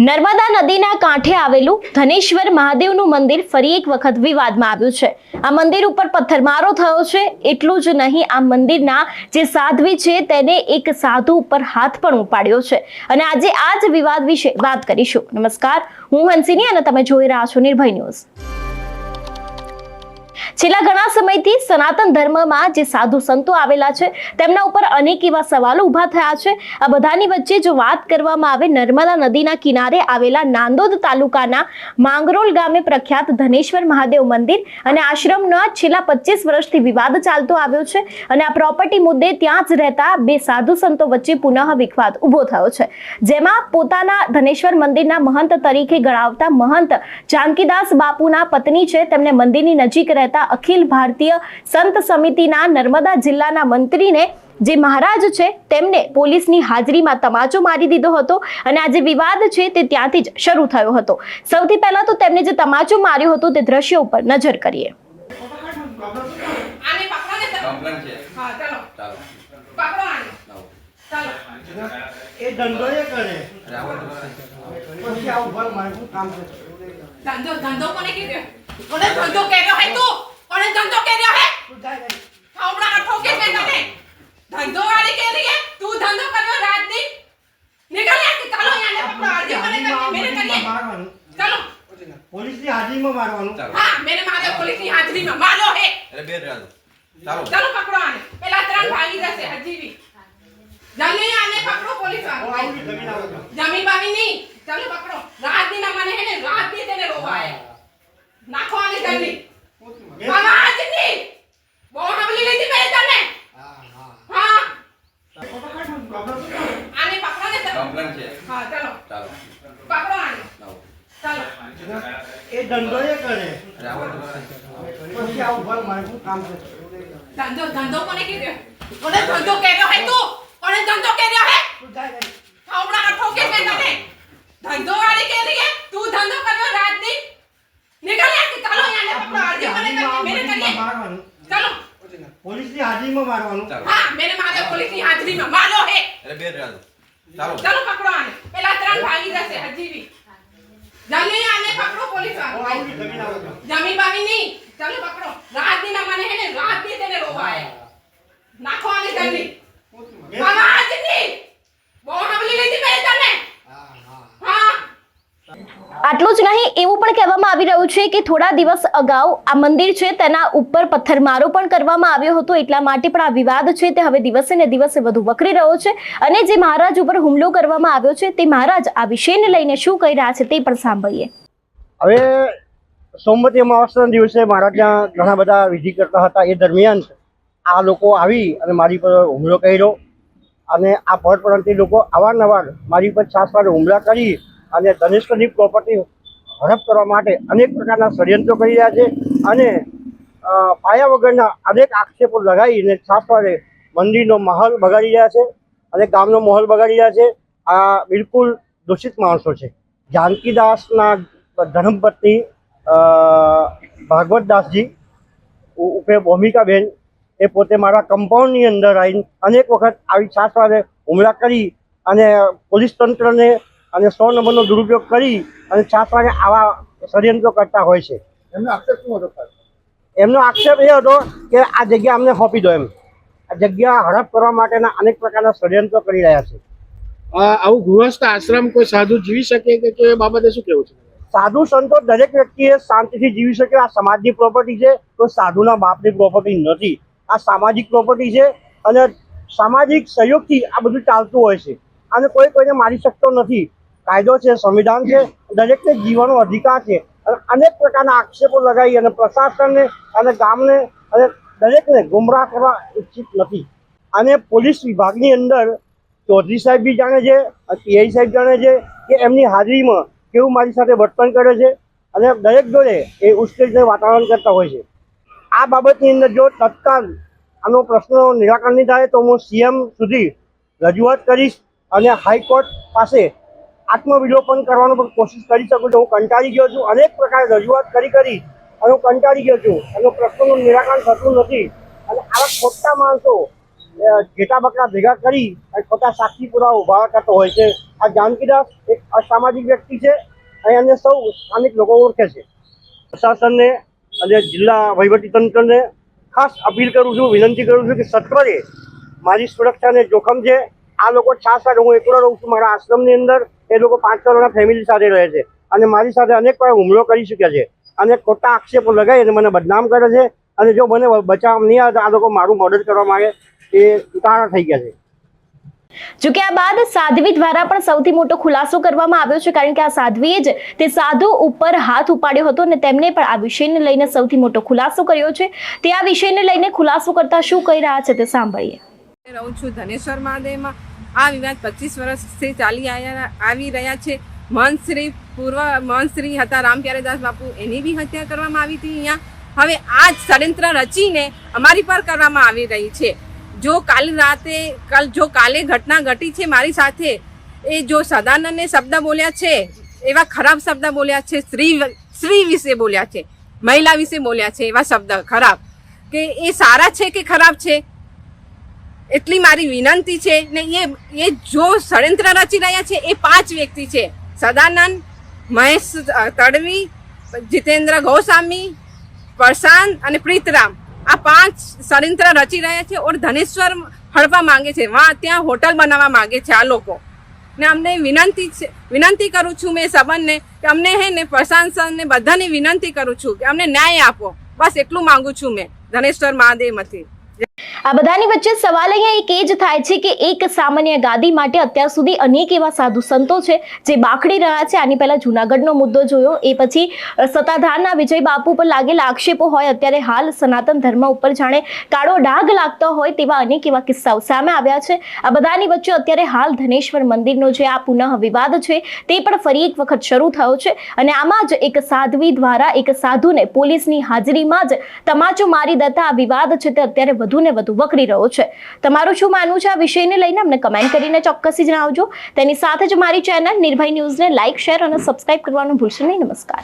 નર્મદા નદીના કાંઠે આવેલું ધનેશ્વર મહાદેવનું મંદિર ફરી એક વખત વિવાદમાં આવ્યું છે। આ મંદિર ઉપર પથ્થરમારો થયો છે। એટલું જ નહીં, આ મંદિરના જે સાધ્વી છે તેને એક સાધુ ઉપર હાથ પણ ઉપાડ્યો છે અને આજે આ જ વિવાદ વિશે વાત કરીશું। નમસ્કાર, હું હંસિની અને તમે જોઈ રહ્યા છો નિર્ભય ન્યૂઝ। છેલ્લા ઘણા સમયથી સનાતન ધર્મમાં જે સાધુ સંતો આવેલા છે તેમના ઉપર અનેક એવા સવાલો ઊભા થયા છે। આ બધાની વચ્ચે જો વાત કરવામાં આવે, નર્મદા નદીના કિનારે આવેલા નાંદોદ તાલુકાના માંગરોલ ગામે પ્રખ્યાત ધનેશ્વર મહાદેવ મંદિર અને આશ્રમના છેલ્લા 25 વર્ષથી વિવાદ ચાલતો આવ્યો છે અને આ પ્રોપર્ટી મુદ્દે ત્યાં જ રહેતા બે સાધુ સંતો વચ્ચે પુનઃ વિવાદ ઊભો થયો છે, જેમાં પોતાના ધનેશ્વર મંદિરના મહંત તરીકે ગણાવતા મહંત જાનકીદાસ બાપુના પત્ની છે તેમને મંદિરની નજીક રહેતા અખિલ ભારતીય સંત સમિતિના નર્મદા જિલ્લાના મંત્રીને જે મહારાજ છે તેમને પોલીસની હાજરીમાં તમાચો મારી દીધો હતો અને આ જે વિવાદ છે તે ત્યાંથી જ શરૂ થયો હતો। સૌથી પહેલા તો તેમને જે તમાચો માર્યો હતો તે દ્રશ્ય ઉપર નજર કરીએ। धंधो कोने की कोने धंधो कह रहा है तू कोने धंधो कह रहा है अपना ठोके में तने धंधो वाली कह रही है तू धंधो कर रहा रात दिन निकल यहां से चलो यहां ले पकड़ो आरती मेरे करिए चलो पुलिस की हाजिरी में मारवानो हां मेरे मारे पुलिस की हाजिरी में मारो है अरे बेर राजू चलो चलो पकड़ो आने पहला त्रण भागी जैसे हाजिरी जल्दी आने पकड़ो पुलिस वाले जमीन बामी नहीं चलो पकड़ो रात दिन हमने है ने रात दिन तेने रोवा है नाखो आने जल्दी आवाज नहीं वो हमली लेती मैं तने हां आने पकड़ो ने कंप्लेंट है हां चलो चलो पकड़ो आने चलो ये धंधो ये करे પછી આવું ભલ મારું કામ છે धंधो धंधो कोने की कोने धंधो कह रहा है तू कोने धंधो कह रहा है अपना ठोके में तने धंधो वाली कह रही है तू धंधो कर रहा रात दिन निकल यहां से चलो यहां ले पकड़ो आरती मेरे करिए चलो पुलिस की हाजिरी में मारवानो हां मेरे मारे पुलिस की हाजिरी में मारो है अरे बेर राजू चलो चलो पकड़ो आने पहला त्रण भागी जैसे हाजिरी जल्दी आने पकड़ो पुलिस वाले जमीन बामी नहीं चलो पकड़ो रात दिन हमने है ने रात दिन तेने रोवा है नाखो आने जल्दी आवाज नहीं वो हमली लेती मैं तने हां આટલું જ નહીં, એવું પણ કહેવામાં આવી રહ્યું છે કે થોડા દિવસ અગાઉ આ મંદિર છે તેના ઉપર પથ્થરમારો પણ કરવામાં આવ્યો હતો, એટલા માટે પણ આ વિવાદ છે તે હવે દિવસે ને દિવસે વધુ વકરી રહ્યો છે અને જે મહારાજ ઉપર હુમલો કરવામાં આવ્યો છે તે મહારાજ આ વિષયને લઈને શું કહી રહ્યા છે તે પણ સાંભળીએ। હવે સોમવતી અમાવસ્યાના દિવસે મહારાજ ત્યાં ઘણા બધા વિધિ કરતા હતા। એ દરમિયાન આ લોકો આવી અને મારી પર હુમલો કર્યો અને આ ભરપરણથી લોકો અવારનવાર મારી પર છાસવારે હુમલા કરી અને ધનેશ્વરની પ્રોપર્ટી હડપ કરવા માટે અનેક પ્રકારના ષડયંત્રો કરી રહ્યા છે અને પાયા વગરના અનેક આક્ષેપો લગાવીને છાસવારે મંદિરનો માહોલ બગાડી રહ્યા છે અને ગામનો માહોલ બગાડી રહ્યા છે। આ બિલકુલ દૂષિત માણસો છે। જાનકીદાસના ધર્મપત્ની ભાગવતદાસજી ઉર્ફે ભૂમિકાબેન એ પોતે મારા કમ્પાઉન્ડની અંદર આવીને અનેક વખત આવી છાસવારે હુમલા કરી અને પોલીસ તંત્રને અને 100 નંબરનો દુરુપયોગ કરી અને છાસવારે આવા ષડયંત્રો કરતા હોય છે। એમનો આક્ષેપ શું હતો? એમનો આક્ષેપ એ હતો કે આ જગ્યા અમને સોંપી દો, એમ આ જગ્યા હડપ કરવા માટેના અનેક પ્રકારના ષડયંત્રો કરી રહ્યા છે। આવું ગૃહસ્થ આશ્રમ કોઈ સાધુ જીવી શકે કે એ બાબતે શું કહેવું છે? સાધુ સંતો દરેક વ્યક્તિએ શાંતિથી જીવી શકે। આ સમાજની પ્રોપર્ટી છે, કોઈ સાધુના બાપની પ્રોપર્ટી નથી। આ સામાજિક પ્રોપર્ટી છે અને સામાજિક સહયોગથી આ બધું ચાલતું હોય છે અને કોઈને મારી શકતો નથી। કાયદો છે, સંવિધાન છે, દરેકને જીવવાનો અધિકાર છે અને અનેક પ્રકારના આક્ષેપો લગાવી અને પ્રશાસનને અને ગામને અને દરેકને ગુમરાહ કરવા ઇચ્છિત નથી। અને પોલીસ વિભાગની અંદર ચૌધરી સાહેબ બી જાણે છે, પીઆઈ સાહેબ જાણે છે કે એમની હાજરીમાં કેવું મારી સાથે વર્તન કરે છે અને દરેક જોડે એ ઉશ્કેરણીનું વાતાવરણ કરતા હોય છે। આ બાબતની અંદર જો તત્કાલ આનો પ્રશ્નનો નિરાકરણ નહીં થાય તો હું સીએમ સુધી રજૂઆત કરીશ અને હાઈકોર્ટ પાસે આત્મવિલોપન કરવાનો પણ કોશિશ કરી શકું છું। હું કંટાળી ગયો છું, અનેક પ્રકારે રજૂઆત કરી અને હું કંટાળી ગયો છું, એનો પ્રશ્નનું નિરાકરણ થતું નથી અને આવા ખોટા માણસો ઘેટા બકરા ભેગા કરી અને ખોટા સાક્ષી પુરાવા ઉભા કરતો હોય છે. આ જાનકીદાસ એક અસામાજિક વ્યક્તિ છે અને એને સૌ સ્થાનિક લોકો ઓળખે છે. પ્રશાસનને અને જિલ્લા વહીવટીતંત્રને ખાસ અપીલ કરું છું, વિનંતી કરું છું કે સત્વરે મારી સુરક્ષાને જોખમ છે. આ લોકો 6 સાલ હું એકલો રહું છું મારા આશ્રમની અંદર. એ લોકો 5 સાલોના ફેમિલી સાથે રહે છે અને મારી સાથે અનેક વાર હુમલો કરી ચૂક્યા છે અને ખોટા આક્ષેપો લગાવી અને મને બદનામ કરે છે. અને જો મને બચાવ નહીં આવે તો આ લોકો મારું મર્ડર કરવા માંગે એ ઉતાવળા થઈ ગયા છે. જોકે આ બાદ સાધ્વી દ્વારા પણ સૌથી મોટો ખુલાસો કરવામાં આવ્યો છે, કારણ કે આ સાધ્વીએ જ તે સાધુ ઉપર હાથ ઉપાડ્યો હતો અને તેમણે પણ આ વિષયને લઈને સૌથી મોટો ખુલાસો કર્યો છે. તે આ વિષયને લઈને ખુલાસો કરતા શું કહી રહ્યા છે તે સાંભળીએ. રહું છું ધનેશ્વર મહાદેવમાં. આ વિવાદ 25 વર્ષથી ચાલી આવી રહ્યા છે. પૂર્વ મહંતશ્રી હતા રામ પ્યારેદાસ બાપુ, એની બી હત્યા કરવામાં આવી હતી અહીંયા. હવે આ જ ષડયંત્ર રચીને અમારી પર કરવામાં આવી રહી છે. જો કાલે ઘટના ઘટી છે મારી સાથે, એ જો સદાનંદને શબ્દ બોલ્યા છે, એવા ખરાબ શબ્દ બોલ્યા છે, સ્ત્રી વિશે બોલ્યા છે, મહિલા વિશે બોલ્યા છે, એવા શબ્દ ખરાબ, કે એ સારા છે કે ખરાબ છે એટલી મારી વિનંતી છે. ને એ જો ષડયંત્ર રચી રહ્યા છે એ 5 વ્યક્તિ છે: સદાનંદ, મહેશ તડવી, જીતેન્દ્ર ગોસ્વામી, પ્રશાંત અને પ્રીતરામ. આ 5 ષડયંત્ર રચી રહ્યા છે ઓર ધનેશ્વર હડપવા માંગે છે, ત્યાં હોટલ બનાવવા માંગે છે આ લોકો. ને અમને વિનંતી કરું છું મેં સંબંધને કે અમને ને પ્રશાંત સરને બધાને વિનંતી કરું છું કે અમને ન્યાય આપો. બસ એટલું માંગુ છું મેં ધનેશ્વર મહાદેવમાંથી. આ બધાની વચ્ચે સવાલ અહીંયા એક એ જ થાય છે કે એક સામાન્ય ગાદી માટે અત્યાર સુધી અનેક એવા સાધુ સંતો છે જે બાખડી રહ્યા છે. આની પહેલા જૂનાગઢનો મુદ્દો જોયો, એ પછી સત્તાધારના વિજય બાપુ પર લાગેલા આક્ષેપો હોય, અત્યારે હાલ સનાતન ધર્મ ઉપર જાણે કાળો ડાઘ લાગતો હોય તેવા અનેક એવા કિસ્સાઓ સામે આવ્યા છે. આ બધાની વચ્ચે અત્યારે હાલ ધનેશ્વર મંદિરનો જે આ પુનઃ વિવાદ છે તે પણ ફરી એક વખત શરૂ થયો છે અને આમાં જ એક સાધ્વી દ્વારા એક સાધુને પોલીસની હાજરીમાં જ તમાચો મારી દેતા આ વિવાદ છે તે અત્યારે વધુ ને વધુ વકરી રહ્યો છે. તમારું શું માનવું છે આ વિષયને લઈને અમને કમેન્ટ કરીને ચોક્કસથી જણાવજો. તેની સાથે જ મારી ચેનલ નિર્ભય ન્યૂઝને લાઇક, શેર અને સબસ્ક્રાઇબ કરવાનું ભૂલશો નહીં. નમસ્કાર.